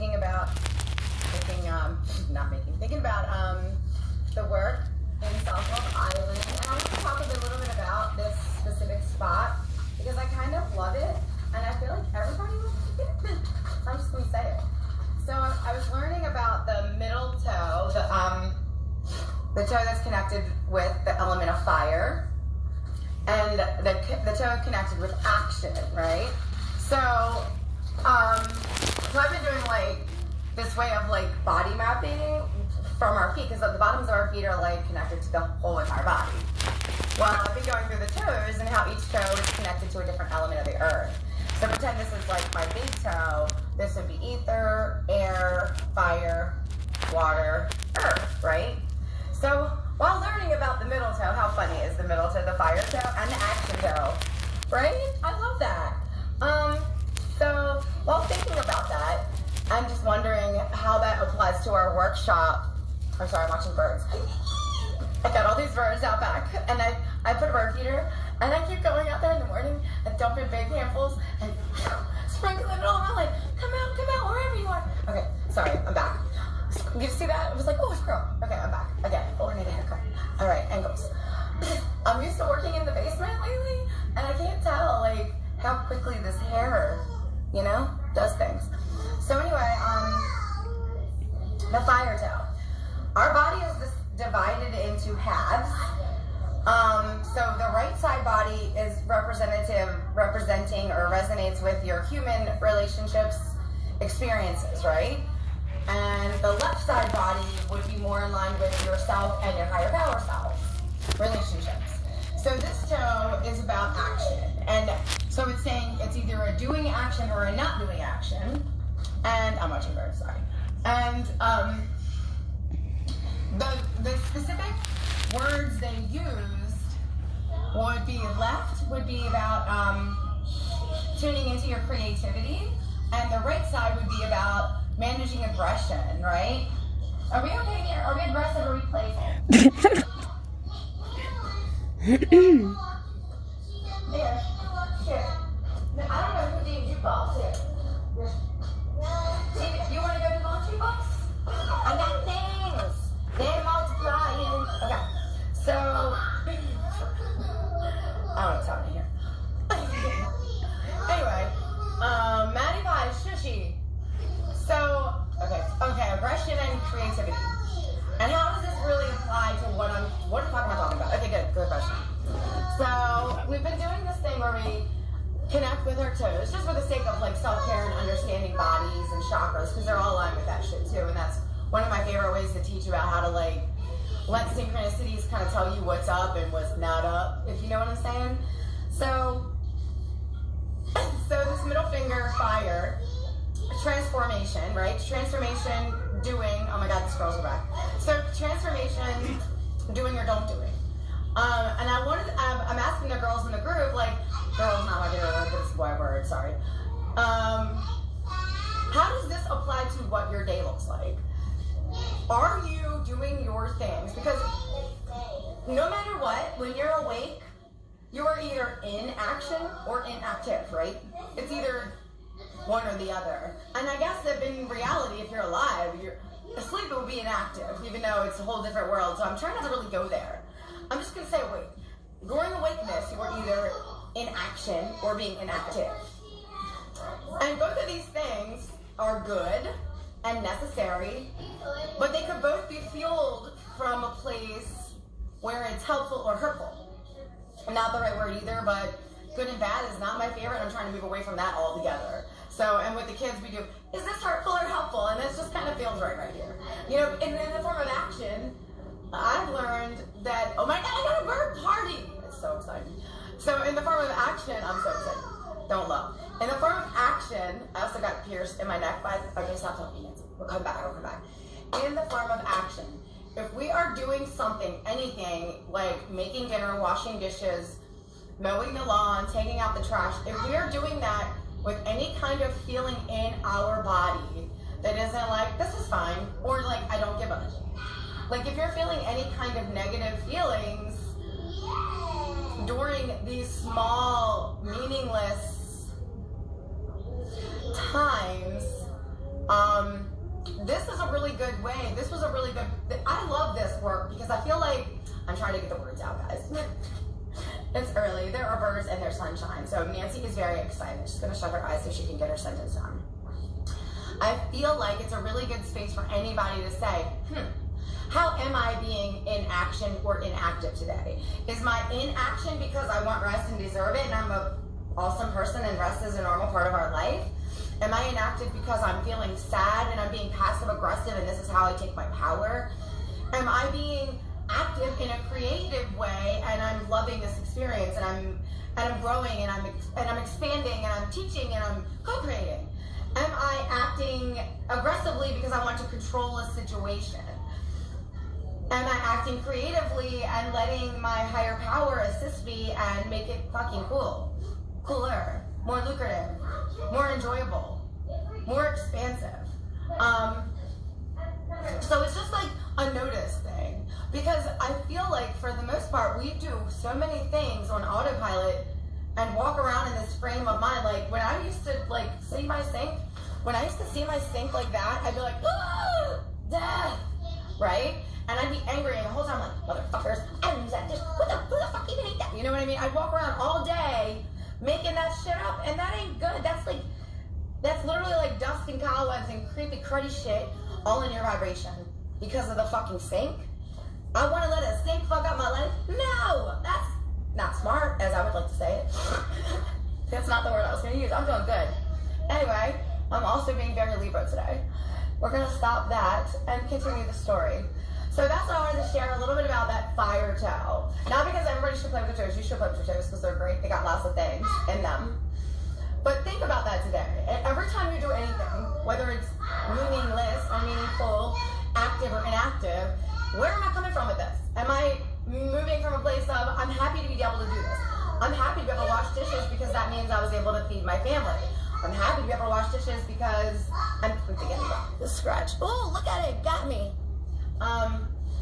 thinking about the work in Southwell Island, and I want to talk a little bit about this specific spot because I kind of love it, and I feel like everybody wants to get it. So I'm just going to say it. So I was learning about the middle toe, the toe that's connected with the element of fire, and the toe connected with action, right? So I've been doing like this way of like body mapping from our feet, because the bottoms of our feet are like connected to the whole entire body. Well, I've been going through the toes and how each toe is connected to a different element of the earth. So pretend this is like my big toe. This would be ether, air, fire, water, earth, right? So while learning about the middle toe, how funny is the middle toe, the fire toe, and the action toe, right? I love that. So while thinking about that, I'm just wondering how that applies to our workshop. I'm sorry, I'm watching birds. I got all these birds out back, and I put a bird feeder, and I keep going out there in the morning and dumping big handfuls and sprinkling it all around like, come out, wherever you are. Okay, sorry, I'm back. You see that? It was like, oh, it's girl. Okay, I'm back. Again, oh, I need a haircut. All right, angles. I'm used to working in the basement lately, and I can't tell, like, how quickly this hair, does things. So anyway, the fire toe. Our body is divided into halves. So the right side body is representing or resonates with your human relationships, experiences, right? And the left side body would be more in line with yourself and your higher power self, relationships. So this toe is about action. And so it's saying it's either a doing action or a not doing action. And I'm watching birds, sorry. And the specific words they used would be left would be about tuning into your creativity, and the right side would be about managing aggression, right? Are we okay here? Are we aggressive or are we playful? Here. I don't know who named you balls here. You want to go to laundry box? I got things. They're multiplying. Okay. So, I don't know what's here. Anyway, Maddie Pie, Shushy. So, okay, aggression and creativity. And how does this really apply to what the fuck am I talking about? Okay, good question. So, we've been doing this thing where we connect with our toes, just for the sake of like self-care and understanding bodies and chakras, because they're all aligned with that shit too. And that's one of my favorite ways to teach about how to like let synchronicities kind of tell you what's up and what's not up, if you know what I'm saying. So this middle finger, fire, transformation, right? Transformation, doing, oh my god, the scrolls are back. So transformation, doing or don't doing. And I'm asking the girls in the group, like, girls, not my favorite word, but it's a boy word, sorry. How does this apply to what your day looks like? Are you doing your things? Because no matter what, when you're awake, you are either in action or inactive, right? It's either one or the other. And I guess that in reality, if you're alive, you're asleep, it would be inactive, even though it's a whole different world. So I'm trying not to really go there. I'm just going to say, wait, during awakeness, you are either in action or being inactive. And both of these things are good and necessary, but they could both be fueled from a place where it's helpful or hurtful. Not the right word either, but good and bad is not my favorite. I'm trying to move away from that altogether. So, and with the kids, we do, is this hurtful or helpful? And this just kind of feels right here. In the form of action, I've learned that, oh my god, I got a bird party! It's so exciting. So in the form of action, I'm so excited. Don't look. In the form of action, I also got pierced in my neck by, okay, stop talking, Nancy. We'll come back. In the form of action, if we are doing something, anything, like making dinner, washing dishes, mowing the lawn, taking out the trash, if we are doing that with any kind of feeling in our body that isn't like, this is fine, or like, I don't give a shit. Like if you're feeling any kind of negative feelings during these small, meaningless times, This is a really good way. This was a really good, I love this work because I feel like, I'm trying to get the words out, guys. It's early, there are birds and there's sunshine. So Nancy is very excited. She's gonna shut her eyes so she can get her sentence done. I feel like it's a really good space for anybody to say, how am I being in action or inactive today? Is my inaction because I want rest and deserve it and I'm an awesome person and rest is a normal part of our life? Am I inactive because I'm feeling sad and I'm being passive aggressive and this is how I take my power? Am I being active in a creative way and I'm loving this experience and I'm growing and I'm expanding and I'm teaching and I'm co-creating? Am I acting aggressively because I want to control a situation? Am I acting creatively and letting my higher power assist me and make it fucking cool, cooler, more lucrative, more enjoyable, more expansive? So it's just like a notice thing, because I feel like for the most part we do so many things on autopilot and walk around in this frame of mind. Like when I used to like see my sink, when I used to see my sink like that, I'd be like, ah, death, right? And I'd be angry and the whole time like, motherfuckers, I use that dish. Who the fuck even ate that? You know what I mean? I'd walk around all day making that shit up, and that ain't good. That's literally like dust and cobwebs and creepy cruddy shit all in your vibration because of the fucking sink. I want to let a sink fuck up my life? No, that's not smart, as I would like to say it. That's not the word I was going to use. I'm doing good. Anyway, I'm also being very Libra today. We're going to stop that and continue the story. So that's what I wanted to share a little bit about that fire toe. Not because everybody should play with your toes. You should play with your toes because they're great. They got lots of things in them. But think about that today. Every time you do anything, whether it's meaningless or meaningful, active or inactive, where am I coming from with this? Am I moving from a place of, I'm happy to be able to do this. I'm happy to be able to wash dishes because that means I was able to feed my family. I'm happy to be able to wash dishes because I'm thinking about the scratch. Oh, look at it, got me.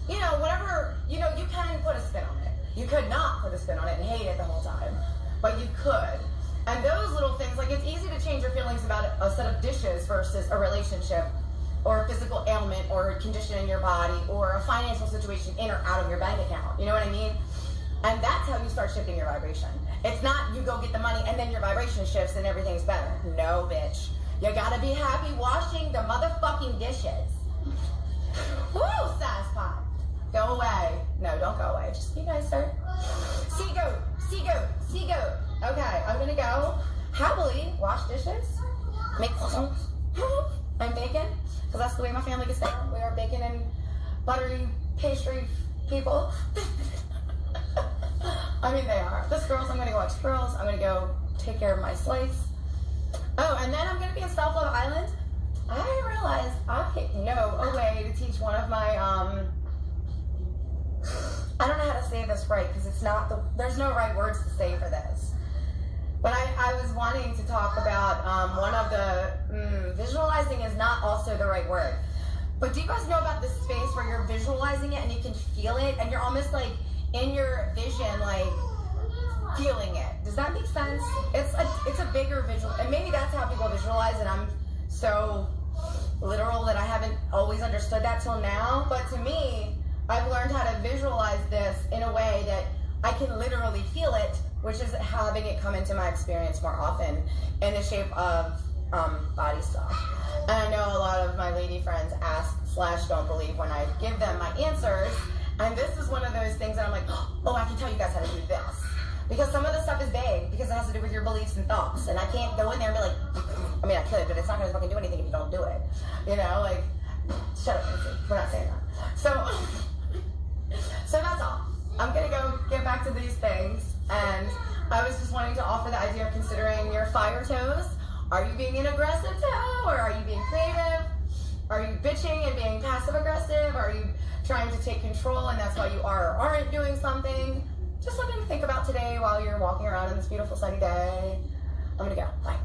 You know, whatever, you know, you can put a spin on it. You could not put a spin on it and hate it the whole time, but you could. And those little things, like it's easy to change your feelings about a set of dishes versus a relationship or a physical ailment or a condition in your body or a financial situation in or out of your bank account. You know what I mean? And that's how you start shifting your vibration. It's not you go get the money and then your vibration shifts and everything's better. No, bitch. You gotta be happy washing the motherfucking dishes. Woo, satisfied. Go away. No, don't go away. Just be nicer. Sea goat, sea goat, sea goat. Okay, I'm gonna go happily wash dishes, make croissants, and bacon, because that's the way my family gets down. We are bacon and buttery pastry people. I mean, they are. The squirrels, I'm gonna go watch squirrels. I'm gonna go take care of my slates. Oh, and then I'm gonna be in Self-Love Island. I realized I know a way to teach one of my, I don't know how to say this right because it's not there's no right words to say for this. But I was wanting to talk about one of the, visualizing is not also the right word. But do you guys know about this space where you're visualizing it and you can feel it and you're almost like in your vision, like feeling it? Does that make sense? It's a bigger visual, and maybe that's how people visualize, and I'm so literal that I haven't always understood that till now. But to me, I've learned how to visualize this in a way that I can literally feel it, which is having it come into my experience more often in the shape of body stuff. And I know a lot of my lady friends ask / don't believe when I give them my answers. And this is one of those things that I'm like, oh, I can tell you guys how to do this. Because some of the stuff is vague, because it has to do with your beliefs and thoughts. And I can't go in there and be like, I mean, I could, but it's not going to fucking do anything if you don't do it. You know, like, shut up, Nancy. We're not saying that. So that's all. I'm going to go get back to these things. And I was just wanting to offer the idea of considering your fire toes. Are you being an aggressive toe, or are you being creative? Are you bitching and being passive aggressive? Are you trying to take control and that's why you are or aren't doing something? Just something to think about today while you're walking around in this beautiful sunny day. I'm gonna go. Bye.